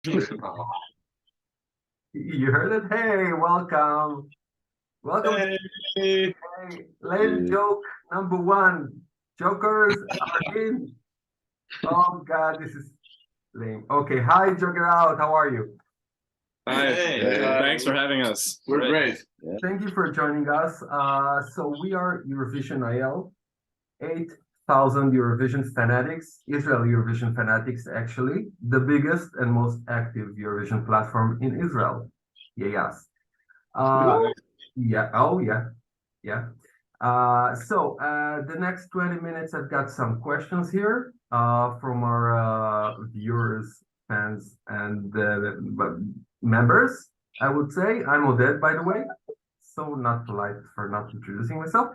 You heard it? Hey, welcome. Welcome. Hey. Hey, late joke number one. Jokers are in. Oh God, this is lame. Okay, hi, Joker out. How are you? Hi. Hey. Thanks for having us. We're great. Thank you for joining us. So we are Eurovision IL, 8,000 Eurovision fanatics, Israel Eurovision fanatics, actually, the biggest and most active Eurovision platform in Israel. Yes. Yeah. Oh, yeah. Yeah. The next 20 minutes, I've got some questions here from our viewers, fans, and members, I would say. I'm Oded, by the way, so not polite for not introducing myself.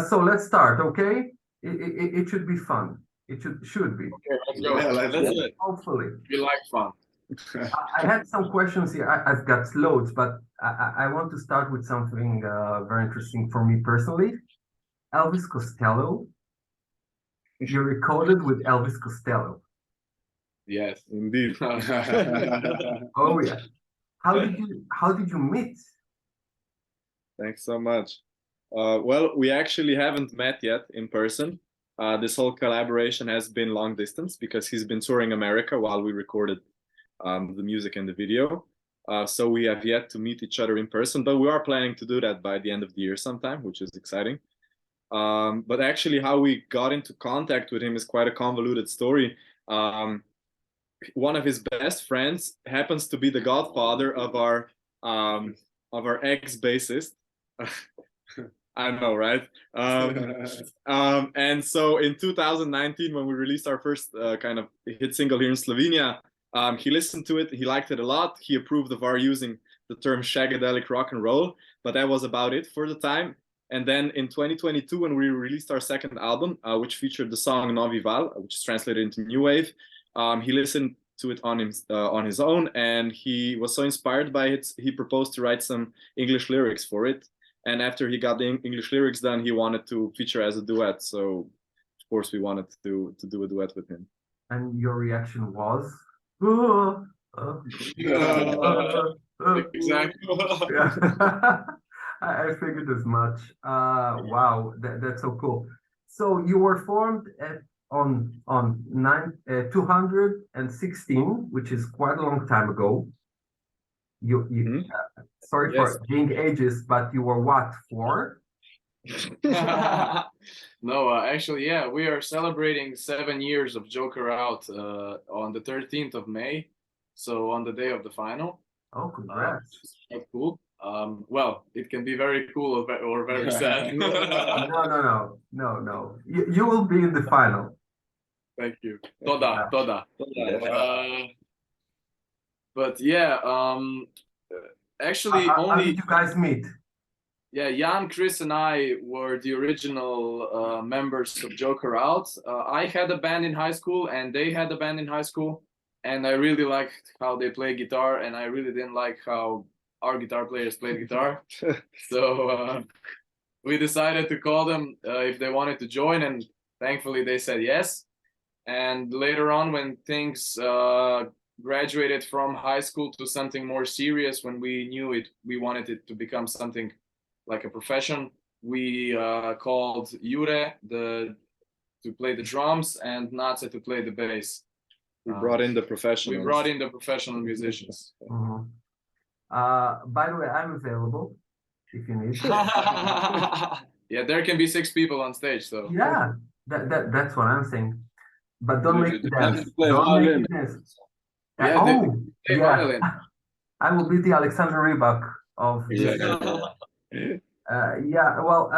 So let's start, okay? It should be fun. It should be. Okay, let's go. Yeah, let's do it. Hopefully. We like fun. I had some questions here. I've got loads, but I want to start with something very interesting for me personally. Elvis Costello. You recorded with Elvis Costello. Yes. Indeed. Oh yeah. How did you meet? Thanks so much. Well, we actually haven't met yet in person. This whole collaboration has been long distance because he's been touring America while we recorded the music and the video. So we have yet to meet each other in person, but we are planning to do that by the end of the year sometime, which is exciting. But actually, how we got into contact with him is quite a convoluted story. One of his best friends happens to be the godfather of our ex-bassist. I know, right? And so in 2019, when we released our first kind of hit single here in Slovenia, he listened to it. He liked it a lot. He approved of our using the term shagadelic rock and roll, but that was about it for the time. And then in 2022, when we released our second album, which featured the song Novi Val, which is translated into New Wave, he listened to it on his own, and he was so inspired by it, he proposed to write some English lyrics for it. And after he got the English lyrics done, he wanted to feature as a duet. So, of course, we wanted to do a duet with him. And your reaction was? Exactly. I figured as much. Wow, that's so cool. So you were formed on 216, which is quite a long time ago. Sorry for being ages, but you were what, 4? No, actually, yeah, we are celebrating 7 years of Joker Out on the 13th of May, so on the day of the final. Oh, congrats! That's cool. Well, it can be very cool or very sad. No. You will be in the final. Thank you. Toda. But yeah, actually, how did you guys meet? Yeah, Jan, Chris, and I were the original members of Joker Out. I had a band in high school, and they had a band in high school, and I really liked how they play guitar, and I really didn't like how our guitar players played guitar. So we decided to call them if they wanted to join, and thankfully they said yes. And later on, when things graduated from high school to something more serious, when we knew we wanted it to become something like a profession, we called Jure to play the drums and Nace to play the bass. We brought in the professionals. We brought in the professional musicians. Mm-hmm. By the way, I'm available if you need. Yeah, there can be 6 people on stage, so. Yeah, that's what I'm saying. But don't make it dance. Don't make it dance. Yeah, violin. I will be the Alexander Rybak of this. Yeah, well,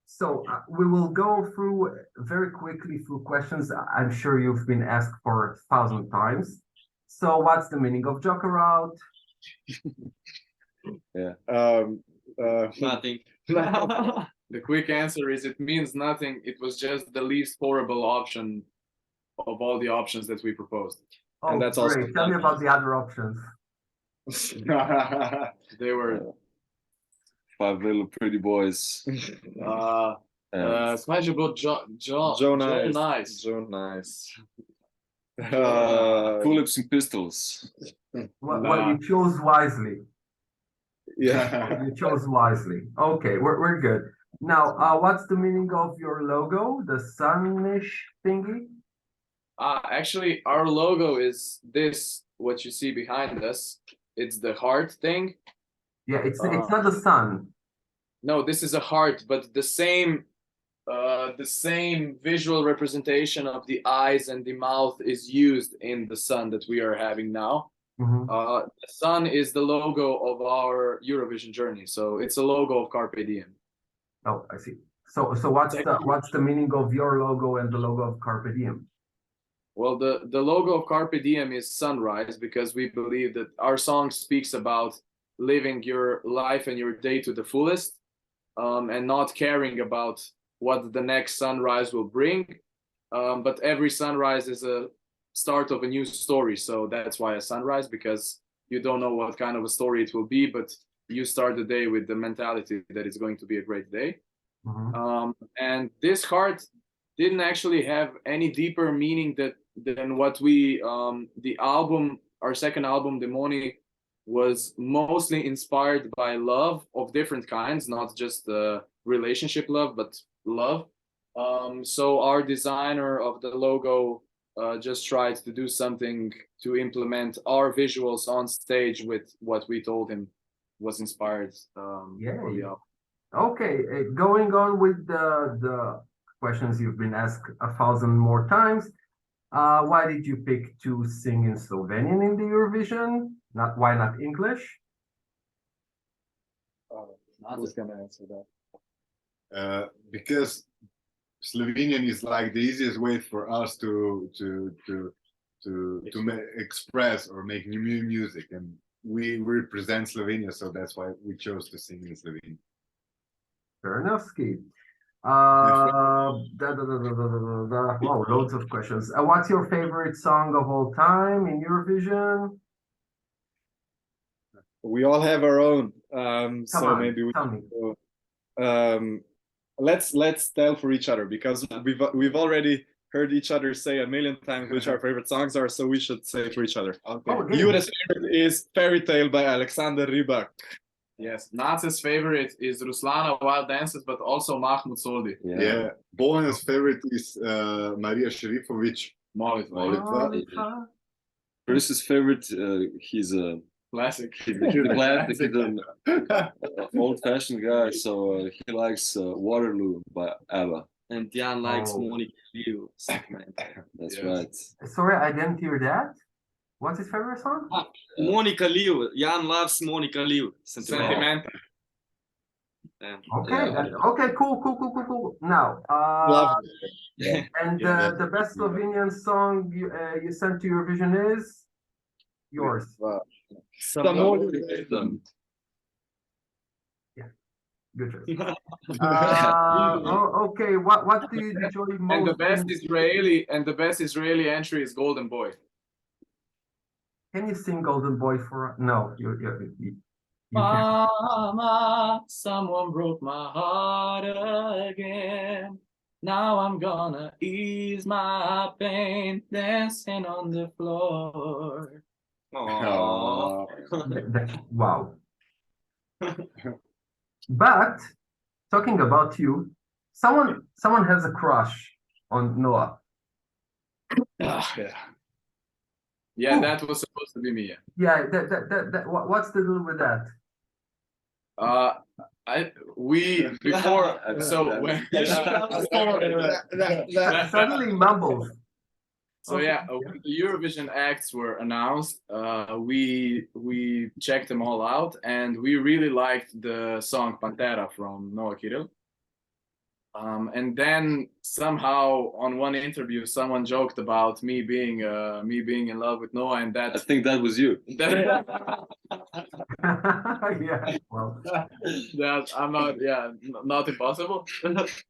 so we will go through very quickly through questions I'm sure you've been asked for 1,000 times. So what's the meaning of Joker Out? Yeah. Nothing. The quick answer is it means nothing. It was just the least horrible option of all the options that we proposed. Oh, and that's great. also Tell me about the other options. They were 5 little pretty boys. Joe Nice. Joe Nice. Tulips and Pistols. Well, you chose wisely. Yeah. You chose wisely. Okay, we're good. Now, what's the meaning of your logo? The sunish thingy? Actually, our logo is this, what you see behind us. It's the heart thing. Yeah, it's not the sun. No, this is a heart, but the same visual representation of the eyes and the mouth is used in the sun that we are having now. Mhm. The sun is the logo of our Eurovision journey, so it's a logo of Carpe Diem. Oh, I see. So what's the meaning of your logo and the logo of Carpe Diem? Well, the logo of Carpe Diem is sunrise, because we believe that our song speaks about living your life and your day to the fullest, and not caring about what the next sunrise will bring. But every sunrise is a start of a new story. So that's why a sunrise, because you don't know what kind of a story it will be, but you start the day with the mentality that it's going to be a great day. Mhm. And this heart didn't actually have any deeper meaning than what we the album, our second album, Demoni, was mostly inspired by love of different kinds, not just the relationship love, but love. So our designer of the logo just tried to do something to implement our visuals on stage with what we told him was inspired for the album. Okay, going on with the questions you've been asked 1,000 more times. Why did you pick to sing in Slovenian in the Eurovision? Why not English? Who's gonna answer that? Because Slovenian is like the easiest way for us to express or make new music, and we represent Slovenia, so that's why we chose to sing in Slovenian. Fair enough, Ski. Wow, loads of questions. What's your favorite song of all time in Eurovision? We all have our own. Maybe we tell me. Let's tell for each other, because we've already heard each other say a million times which our favorite songs are, so we should say it for each other. Okay. Oh, Jure's favorite is Fairy Tale by Alexander Rybak. Yes, Nace's favorite is Ruslana Wild Dances, but also Mahmoud Soldi. Yeah. Bojan's favorite is Maria Šerifović. Molitva. Chris's favorite, he's a Classic. He's an old-fashioned guy, so he likes Waterloo by ABBA. And Jan likes Monica Liu. That's right. Sorry, I didn't hear that. What's his favorite song? Monica Liu. Jan loves Monica Liu. Sentimental. Okay, okay, cool. Now, and the best Slovenian song you sent to Eurovision is yours. Yeah, good choice. Okay, what do you enjoy most? And the best Israeli entry is Golden Boy. Can you sing Golden Boy for? No, you can't. Mama, someone broke my heart again. Now I'm gonna ease my pain, dancing on the floor. Wow. But talking about you, someone has a crush on Noah. Yeah, that was supposed to be me. Yeah, that what's the deal with that? Suddenly mumbles. So yeah, when the Eurovision acts were announced, we checked them all out, and we really liked the song Pantera from Noah Kirill. And then somehow on one interview, someone joked about me being in love with Noah, and that I think that was you. Yeah, well, that I'm not impossible.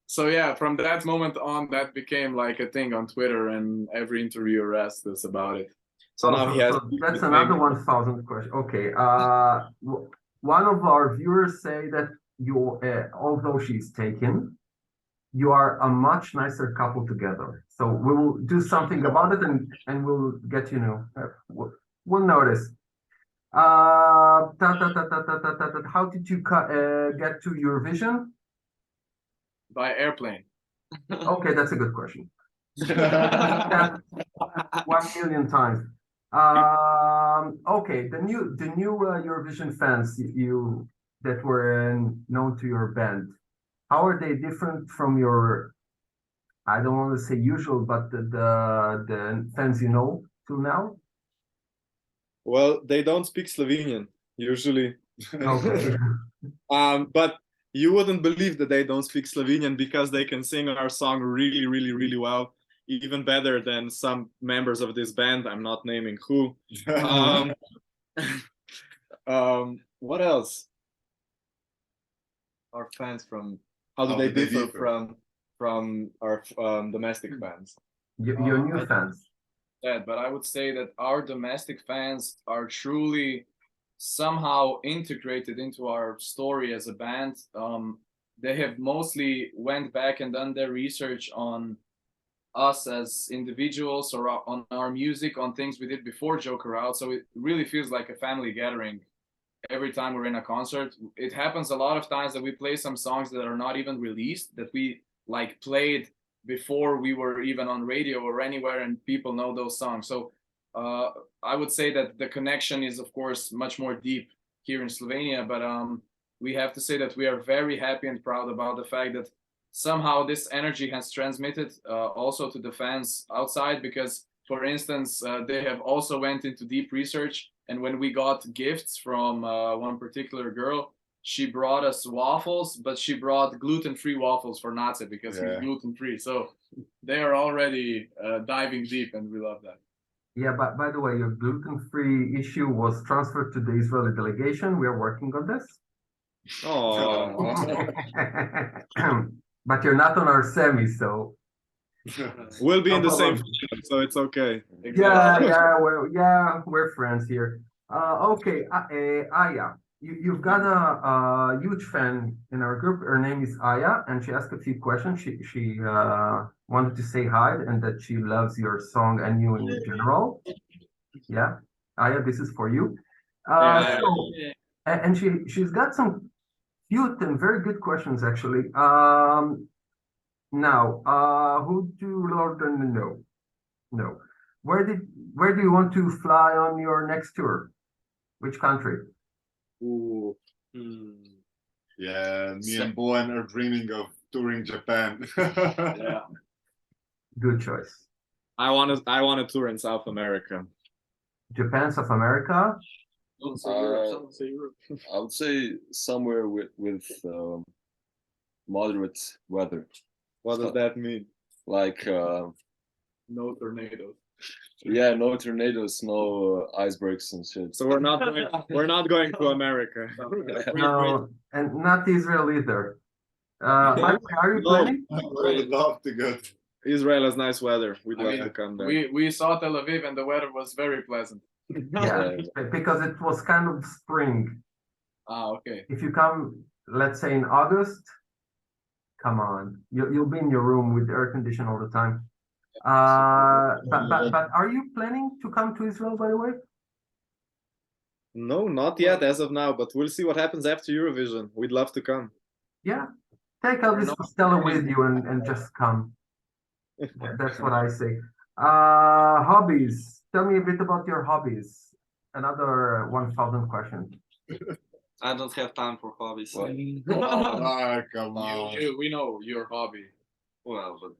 So yeah, from that moment on, that became like a thing on Twitter, and every interviewer asked us about it. So now he has. So that's another 1,000 question. Okay, one of our viewers say that you, although she's taken, you are a much nicer couple together. So we will do something about it, and we'll get we'll notice. How did you get to Eurovision? By airplane. Okay, that's a good question. That 1,000,000 times. Okay, the new Eurovision fans that were known to your band, how are they different from your, I don't want to say usual, but the fans you know till now? Well, they don't speak Slovenian usually. Okay. But you wouldn't believe that they don't speak Slovenian because they can sing our song really, really, really well, even better than some members of this band. I'm not naming who. What else? Our fans from how do they differ from our domestic fans? Your new fans. That, but I would say that our domestic fans are truly somehow integrated into our story as a band. They have mostly went back and done their research on us as individuals or on our music, on things we did before Joker Out. So it really feels like a family gathering every time we're in a concert. It happens a lot of times that we play some songs that are not even released, that we like played before we were even on radio or anywhere, and people know those songs. So I would say that the connection is, of course, much more deep here in Slovenia, but we have to say that we are very happy and proud about the fact that somehow this energy has transmitted also to the fans outside, because, for instance, they have also went into deep research, and when we got gifts from one particular girl, she brought us waffles, but she brought gluten-free waffles for Nazi because he's gluten-free. So they are already diving deep, and we love that. Yeah, but by the way, your gluten-free issue was transferred to the Israeli delegation. We are working on this. Oh, But you're not on our semi, so we'll be no in the same problem. team, so it's okay. We're friends here. Okay, Aya, you've got a huge fan in our group. Her name is Aya, and she asked a few questions. She wanted to say hi and that she loves your song and you in general. Yeah, Aya, this is for you. And she's got some cute and very good questions actually. Now, who do Lord know? No. Where do you want to fly on your next tour? Which country? Ooh. Yeah, me and Bowen are dreaming of touring Japan. Yeah. Good choice. I want to tour in South America. Japan, South America. Someone say Europe. I would say somewhere with moderate weather. What does that mean? Like No tornadoes. yeah, no tornadoes, no icebergs and shit. So we're not going to America. No, and not Israel either. Are you planning? I would love to go to Israel has nice weather. We'd love to come there. We saw Tel Aviv and the weather was very pleasant. Yeah, because it was kind of spring. Okay. If you come, let's say in August, come on, you'll be in your room with air condition all the time. But are you planning to come to Israel, by the way? No, not yet as of now, but we'll see what happens after Eurovision. We'd love to come. Yeah, take Elvis Costello with you and just come. That's what I say. Hobbies. Tell me a bit about your hobbies. Another 1,000 questions. I don't have time for hobbies. What? Ah, come on. We know your hobby. Well, but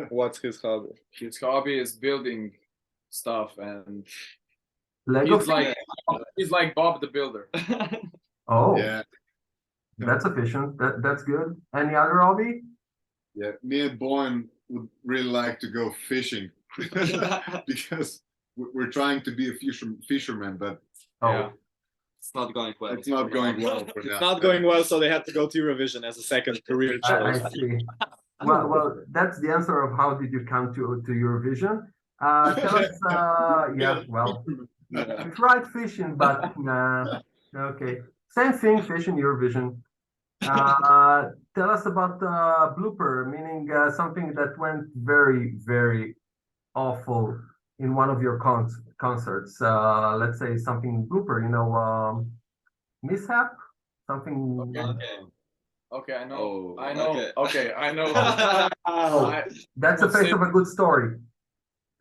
What's his hobby? His hobby is building stuff, and Lego. he's like Bob the Builder. Oh, Yeah, that's efficient. That's good. Any other hobby? yeah. Me and Bowen would really like to go fishing because we're trying to be a fisherman, but Oh, Yeah. it's not going well. it's not going well for It's now. not going well, so they had to go to Eurovision as a second career I choice. see. Well, that's the answer of how did you come to Eurovision. Tell us, yeah, well, we tried fishing, but nah, okay. Same thing, fishing, Eurovision. Tell us about the blooper, meaning something that went very, very awful in one of your concerts. Let's say something blooper, mishap, something. Okay. Okay, I know. Oh, I know. okay. Okay, I know. Oh, that's the What's face it? of a good story.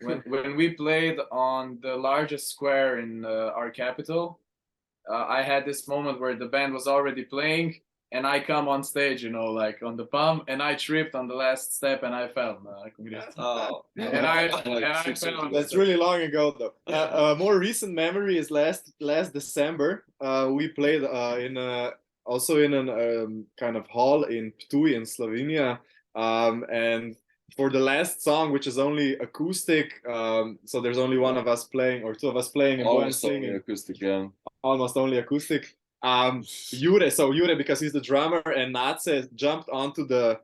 When we played on the largest square in our capital, I had this moment where the band was already playing, and I come on stage, like on the pump, and I tripped on the last step, and I fell. Oh. And I Like fell on the That's stage. really long ago, though. A more recent memory is last December. We played also in an kind of hall in Ptuj in Slovenia, and for the last song, which is only acoustic, so there's only one of us playing or two of us playing and one almost only singing, acoustic, yeah. almost only acoustic. Jure, because he's the drummer, and Nace jumped onto the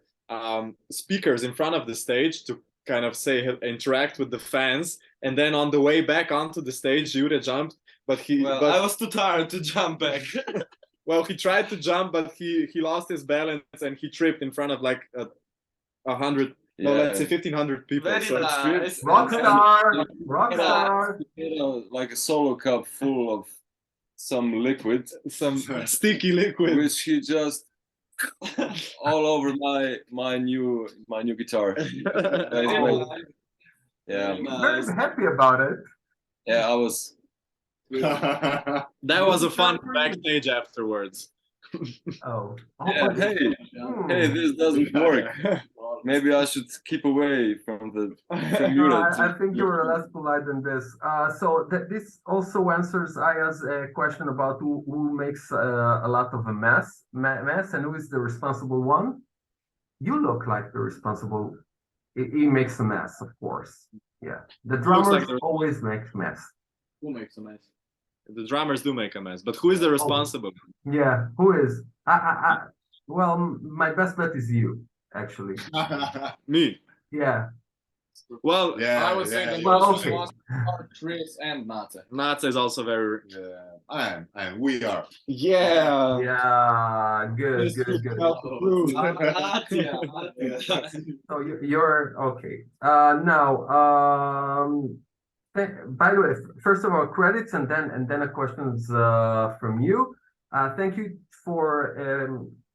speakers in front of the stage to kind of interact with the fans, and then on the way back onto the stage, Jure jumped, but I was too tired to jump back. well, he tried to jump, but he lost his balance and he tripped in front of like 100, no, Yeah. let's say 1,500 people. Very So nice. Rockstar, You rockstar. know, like a solo cup full of some liquid, some sticky liquid. which he just all over my new guitar. Oh, Yeah, very Very nice. happy about it. yeah, I was. That was a fun backstage afterwards. Oh, Yeah, hey, Hmm. hey, this doesn't work. Maybe I should keep away from No, Europe. I think you were less polite than this. So this also answers Aya's question about who makes a lot of a mess, and who is the responsible one. You look like the responsible. He makes a mess, of course. Yeah, the Looks drummers like the- always make mess. Who makes a mess? The drummers do make a mess, but who is the responsible? Yeah, who is? Well, my best bet is you, actually. Me. Yeah. Well, Yeah, I would say the Well, most okay. responsible are Chris and Nate. Nats is also very. Yeah, and we are. Yeah. Yeah, good, Just good, good. self-approved. Latvia. So you're okay. Now, by the way, first of all, credits and then a questions from you. Thank you for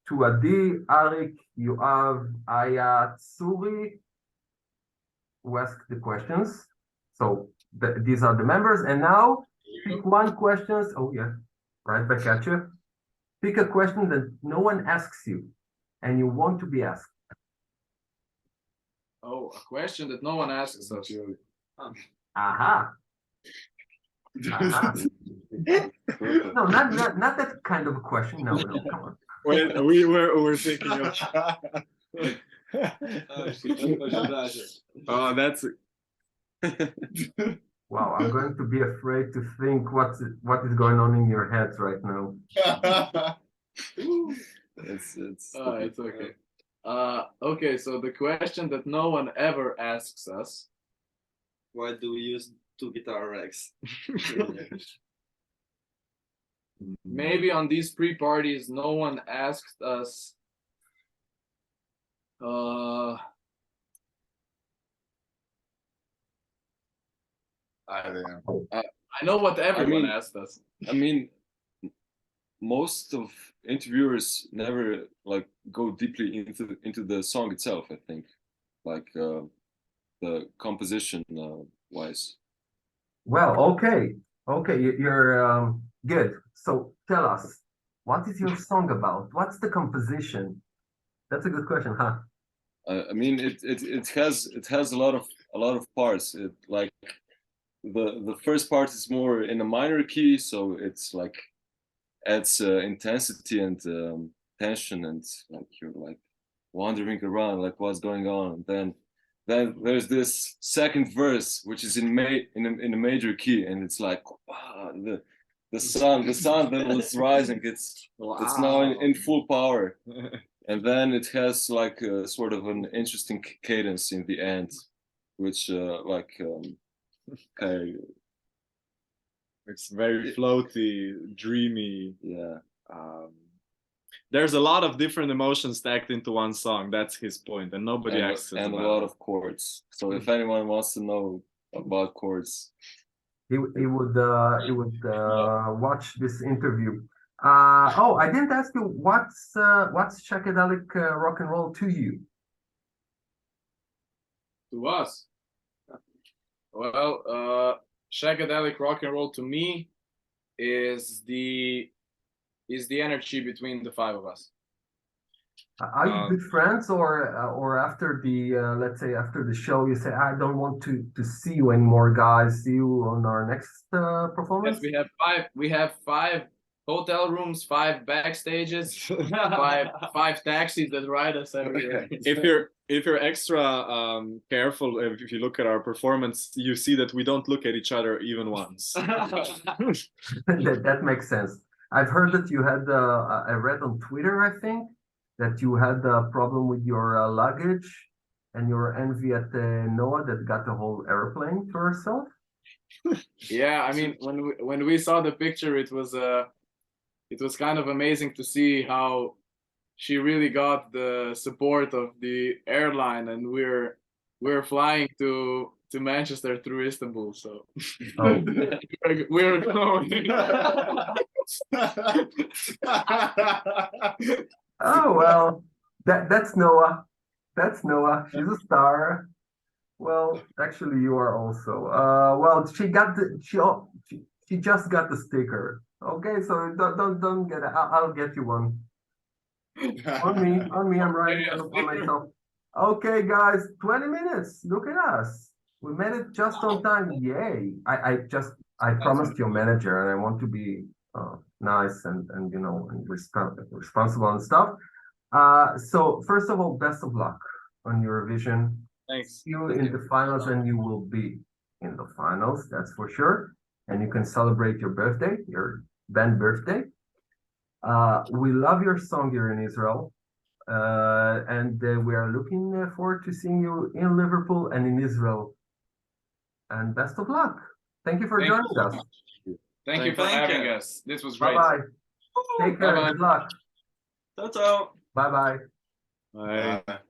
to Adi, Arik, Yoav, Aya, Tsuri, who asked the questions. So these are the members. And now pick one questions. Oh yeah, right back at you. Pick a question that no one asks you, and you want to be asked. Oh, a question that no one asks us. Aha. Aha. No, not that kind of a question. No, come on. When we were thinking of. Oh, that's. Wow, I'm going to be afraid to think what is going on in your heads right now. It's It's okay. Okay, so the question that no one ever asks us. Why do we use 2 guitar racks? Maybe on these pre-parties, no one asked us. I don't know. I know what everyone asked us. I mean, most of interviewers never like go deeply into the song itself. I think, like the composition wise. Well, okay, you're good. So tell us, what is your song about? What's the composition? That's a good question, huh? I mean, it has a lot of parts. It like the first part is more in a minor key, so it's like adds intensity and tension, and like you're like wandering around, like what's going on. And then there's this second verse which is in a major key, and it's like wow, the sun that was rising, it's now in full power. And then it has like a sort of an interesting cadence in the end, which kind of, It's very floaty, dreamy. yeah. there's a lot of different emotions stacked into one song. That's his point, and nobody asks us and a about lot it. of chords. So if anyone wants to know about chords, he would watch this interview. Oh, I didn't ask you what's psychedelic rock and roll to you? To us, well, psychedelic rock and roll to me is the energy between the five of us. Are you good friends, or after the let's say after the show, you say I don't want to see you anymore, guys. See you on our next performance. Yes, we have five hotel rooms, 5 backstages, five taxis that ride us everywhere. If you're extra careful, if you look at our performance, you see that we don't look at each other even once. That makes sense. I've heard that you had I read on Twitter, I think, that you had a problem with your luggage and your envy at Noah that got the whole airplane to herself. Yeah, I mean, when we saw the picture, it was kind of amazing to see how she really got the support of the airline, and we're flying to Manchester through Istanbul, so Oh. we're going. Oh well, that's Noah. That's Noah. She's a star. Well, actually, you are also. Well, she just got the sticker. Okay, so don't get it. I'll get you one. On me. I'm writing it for myself. Okay, guys, 20 minutes. Look at us. We made it just on time. Yay! I promised your manager, and I want to be nice and and responsible and stuff. So first of all, best of luck on Eurovision. Thanks. See you in the finals, and you will be in the finals, that's for sure. And you can celebrate your birthday, your band birthday. We love your song here in Israel, and we are looking forward to seeing you in Liverpool and in Israel. And best of luck. Thank you for joining us. Thank you for having us. This was great. Bye-bye. Take care. Bye-bye. Good luck. Ciao, ciao. Bye-bye. Bye. Bye.